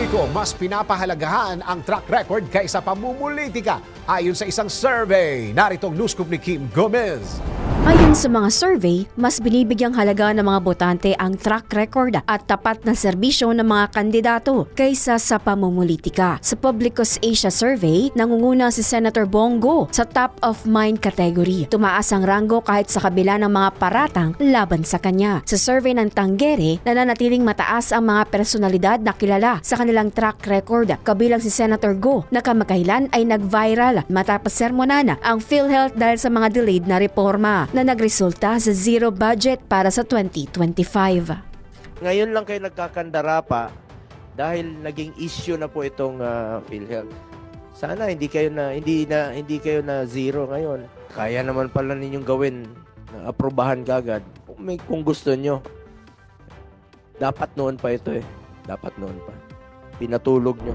publiko mas pinapahalagahan ang track record kaysa pamumulitika ayon sa isang survey. Naritong news ni Kim Gomez. Ayon sa mga survey, mas binibigyang halaga ng mga botante ang track record at tapat na serbisyo ng mga kandidato kaysa sa pamumulitika. Sa Publicos Asia Survey, nangunguna si Senator Bongo sa top of mind category. Tumaas ang ranggo kahit sa kabila ng mga paratang laban sa kanya. Sa survey ng Tanggere, nananatiling mataas ang mga personalidad na kilala sa kanilang track record. Kabilang si Senator Go na kamakailan ay nag-viral matapos sermonan ang PhilHealth dahil sa mga delayed na reforma na nagresulta sa zero budget para sa 2025. Ngayon lang kayo nagkakandara pa dahil naging issue na po itong PhilHealth. Sana hindi kayo na zero ngayon. Kaya naman pala ninyong gawin, aprobahan kagad. Kung gusto nyo. Dapat noon pa ito eh. Dapat noon pa. Pinatulog nyo.